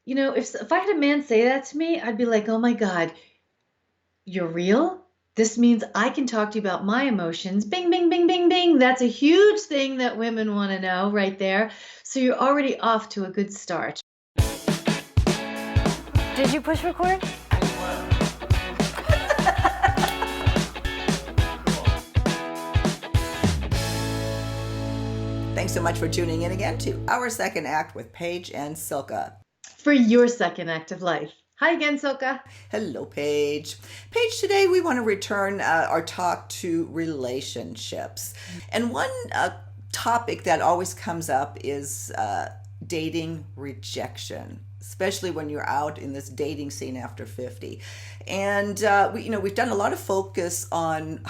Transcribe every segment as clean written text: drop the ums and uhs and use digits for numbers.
If I had a man say that to me, I'd be like, oh my God, you're real? This means I can talk to you about my emotions. Bing, bing, bing, bing, bing. That's a huge thing that women want to know right there. So you're already off to a good start. Did you push record? Thanks so much for tuning in again to our second act with Paige and Silka. For your second act of life. Hi again, Silka. Hello, Paige. Paige, today we want to return our talk to relationships. And one topic that always comes up is dating rejection, especially when you're out in this dating scene after 50. And we've done a lot of focus on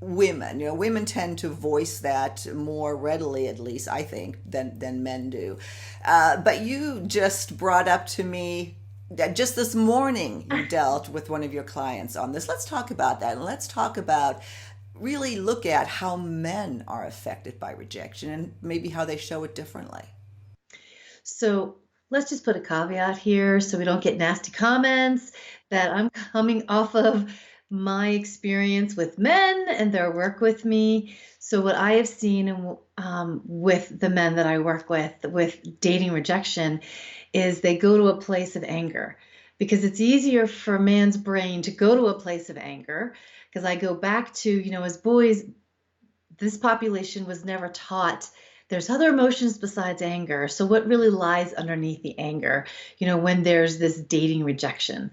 women. Women tend to voice that more readily, at least I think, than men do. But you just brought up to me that just this morning you dealt with one of your clients on this. Let's talk about that, and let's talk about really look at how men are affected by rejection and maybe how they show it differently. So let's just put a caveat here so we don't get nasty comments that I'm coming off of my experience with men and their work with me. So what I have seen with the men that I work with dating rejection, is they go to a place of anger, because it's easier for a man's brain to go to a place of anger. Because I go back to, as boys, this population was never taught there's other emotions besides anger. So what really lies underneath the anger, when there's this dating rejection?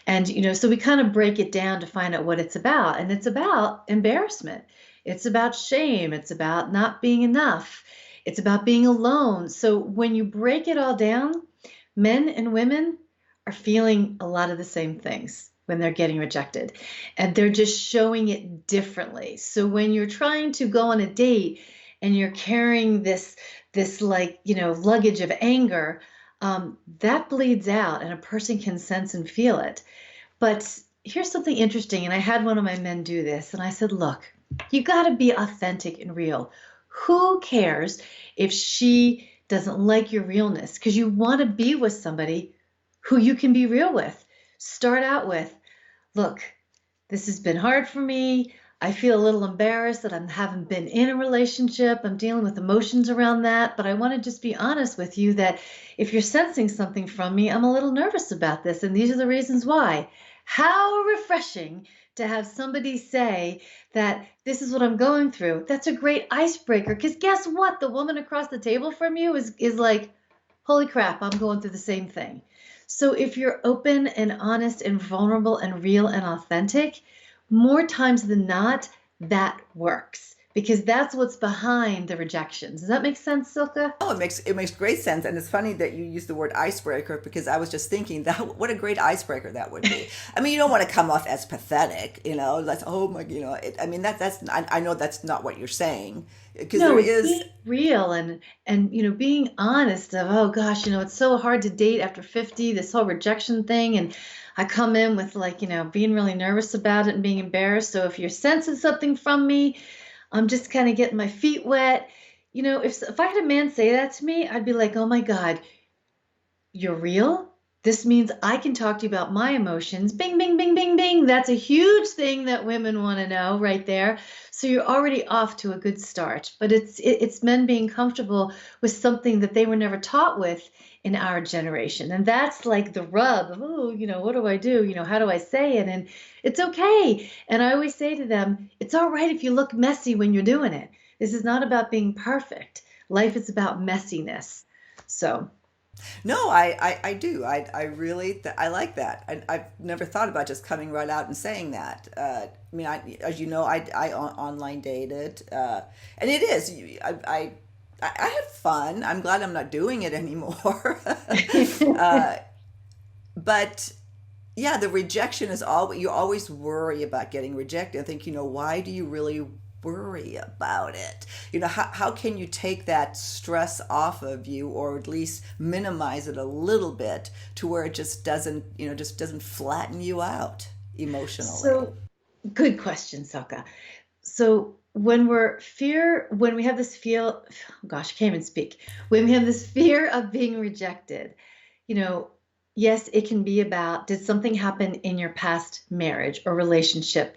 And, so we kind of break it down to find out what it's about. And it's about embarrassment. It's about shame. It's about not being enough. It's about being alone. So when you break it all down, men and women are feeling a lot of the same things when they're getting rejected, and they're just showing it differently. So when you're trying to go on a date and you're carrying this luggage of anger, that bleeds out and a person can sense and feel it. But here's something interesting. And I had one of my men do this, and I said, look, you got to be authentic and real. Who cares if she doesn't like your realness? Because you want to be with somebody who you can be real with. Start out with, look, this has been hard for me. I feel a little embarrassed that I haven't been in a relationship. I'm dealing with emotions around that, but I want to just be honest with you that if you're sensing something from me, I'm a little nervous about this, and these are the reasons why. How refreshing to have somebody say that this is what I'm going through. That's a great icebreaker, because guess what? The woman across the table from you is like, holy crap, I'm going through the same thing. So if you're open and honest and vulnerable and real and authentic, more times than not, that works, because that's what's behind the rejections. Does that make sense, Silka? Oh, it makes great sense. And it's funny that you use the word icebreaker, because I was just thinking that what a great icebreaker that would be. I mean, you don't want to come off as pathetic, that's, oh my, I know that's not what you're saying, because No, there it's is being real and being honest of, oh gosh, it's so hard to date after 50, this whole rejection thing. And I come in with being really nervous about it and being embarrassed. So if you're sensing something from me, I'm just kind of getting my feet wet. If I had a man say that to me, I'd be like, oh my God, you're real? This means I can talk to you about my emotions. Bing, bing, bing, bing, bing. That's a huge thing that women want to know right there. So you're already off to a good start. But it's men being comfortable with something that they were never taught with in our generation. And that's like the rub of, oh, what do I do? How do I say it? And it's okay. And I always say to them, it's all right if you look messy when you're doing it. This is not about being perfect. Life is about messiness. So No, I do. I really, I like that. I've never thought about just coming right out and saying that. As you know, I online dated, and it is, I had fun. I'm glad I'm not doing it anymore. uh, but yeah, the rejection is all, you always worry about getting rejected. I think, why do you really worry about it? How can you take that stress off of you, or at least minimize it a little bit to where it just doesn't flatten you out emotionally? So, good question, Saka. So when we have this feel, gosh, I can't even speak. When we have this fear of being rejected, you know, yes, it can be about, did something happen in your past marriage or relationship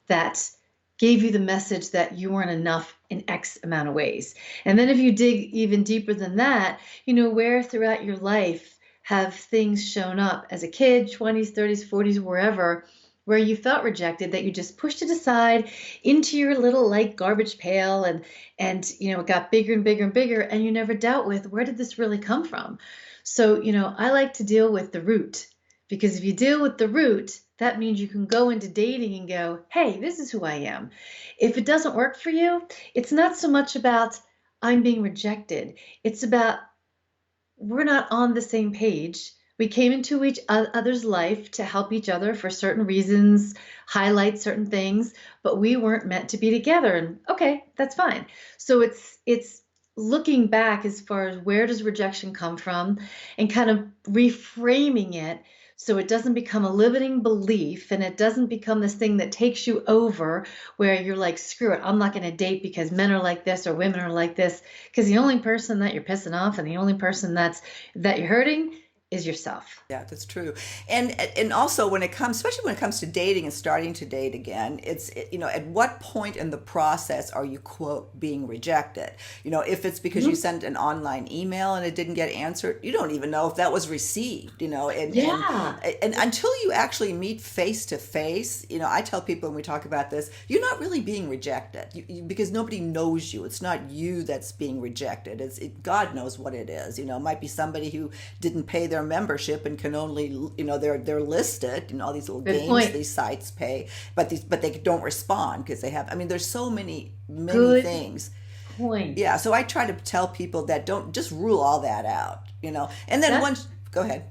that gave you the message that you weren't enough in X amount of ways? And then if you dig even deeper than that, where throughout your life have things shown up as a kid, 20s, 30s, 40s, wherever, where you felt rejected, that you just pushed it aside into your little like garbage pail, and it got bigger and bigger and bigger, and you never dealt with, where did this really come from? So, I like to deal with the root, because if you deal with the root, that means you can go into dating and go, hey, this is who I am. If it doesn't work for you, it's not so much about I'm being rejected. It's about we're not on the same page. We came into each other's life to help each other for certain reasons, highlight certain things, but we weren't meant to be together. And okay, that's fine. So it's looking back as far as where does rejection come from, and kind of reframing it so it doesn't become a limiting belief, and it doesn't become this thing that takes you over, where you're like, screw it, I'm not going to date because men are like this or women are like this. Because the only person that you're pissing off, and the only person that you're hurting, is yourself. Yeah, that's true. And also when it comes, especially when it comes to dating and starting to date again, at what point in the process are you quote being rejected? If it's because you Mhm. sent an online email and it didn't get answered, you don't even know if that was received, Yeah, and until you actually meet face to face, I tell people when we talk about this, you're not really being rejected because nobody knows you. It's not you that's being rejected. God knows what it is. It might be somebody who didn't pay their membership and can only, they're listed, all these little good games point. these sites pay, but they don't respond because they have, I mean, there's so many Good things. point. Yeah, so I try to tell people that don't just rule all that out, and then That once, go ahead.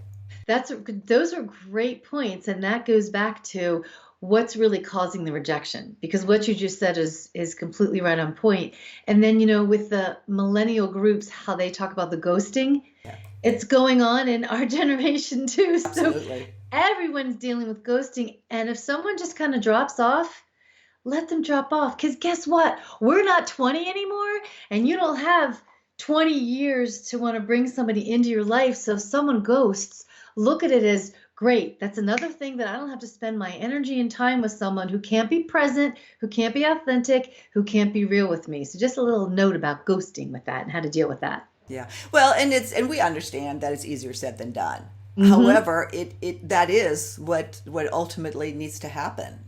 those are great points, and that goes back to what's really causing the rejection. Because what you just said is completely right on point. And then with the millennial groups, how they talk about the ghosting, Yeah, it's going on in our generation too. So absolutely. everyone's dealing with ghosting, and if someone just kind of drops off, let them drop off. Because guess what? We're not 20 anymore, and you don't have 20 years to want to bring somebody into your life. So if someone ghosts, look at it as great. That's another thing that I don't have to spend my energy and time with someone who can't be present, who can't be authentic, who can't be real with me. So just a little note about ghosting with that and how to deal with that. Yeah. Well, and we understand that it's easier said than done. Hmm. However, it that is what ultimately needs to happen,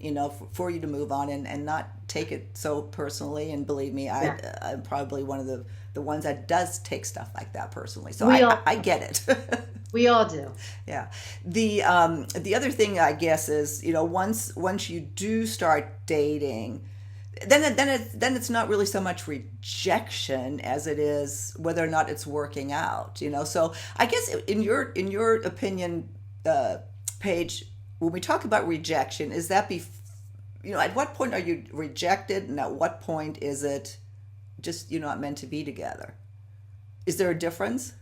for you to move on and not take it so personally. And believe me, Yeah, I'm probably one of the ones that does take stuff like that personally. So we I all get it. we all do. Yeah. The other thing I guess is, once you do start dating, then it's not really so much rejection as it is whether or not it's working out. So I guess in your opinion, Paige, when we talk about rejection, is that at what point are you rejected, and at what point is it just you're not meant to be together? Is there a difference?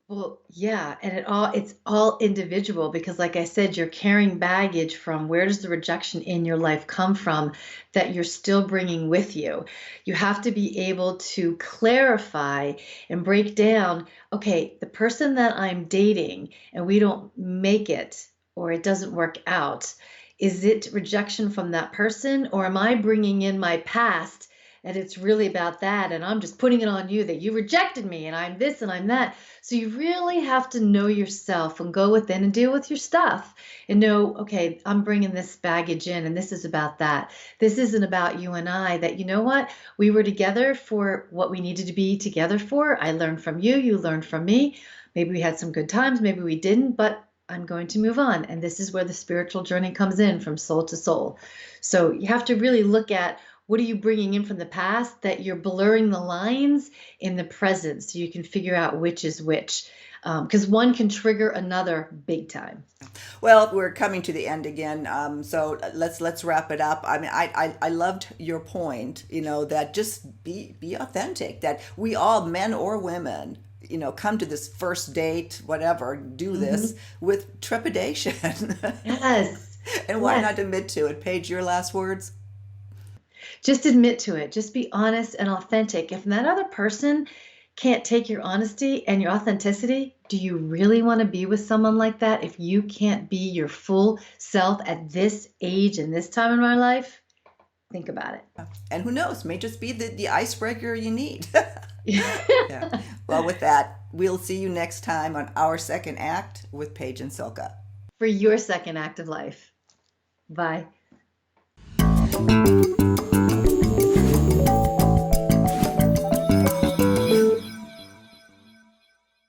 Well, yeah, and it's all individual, because like I said, you're carrying baggage from where does the rejection in your life come from that you're still bringing with you. You have to be able to clarify and break down, okay, the person that I'm dating and we don't make it, or it doesn't work out, is it rejection from that person, or am I bringing in my past and it's really about that, and I'm just putting it on you that you rejected me and I'm this and I'm that. So you really have to know yourself and go within and deal with your stuff and know, okay, I'm bringing this baggage in and this is about that. This isn't about you and I, that you know what? We were together for what we needed to be together for. I learned from you, you learned from me. Maybe we had some good times, maybe we didn't, but I'm going to move on. And this is where the spiritual journey comes in, from soul to soul. So you have to really look at, what are you bringing in from the past, that you're blurring the lines in the present so you can figure out which is which. Because one can trigger another big time. Well, we're coming to the end again, so let's wrap it up. I mean, I loved your point. That just be authentic. That we all, men or women, come to this first date, whatever, do this Hmm. with trepidation, Yes. and why Yes. not admit to it? Paige, your last words. Just admit to it. Just be honest and authentic. If that other person can't take your honesty and your authenticity, do you really want to be with someone like that if you can't be your full self at this age and this time in my life? Think about And who knows, may just be the icebreaker you need. Yeah. it. Well, with that, we'll see you next time on Our Second Act with Paige and Silka. For your second act of life. Bye.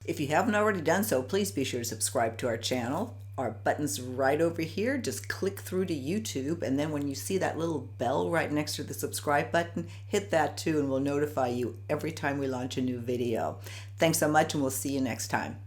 If you haven't already done so, please be sure to subscribe to our channel. Our button's right over here. Just click through to YouTube, and then when you see that little bell right next to the subscribe button, hit that too, and we'll notify you every time we launch a new video. Thanks so much, and we'll see you next time.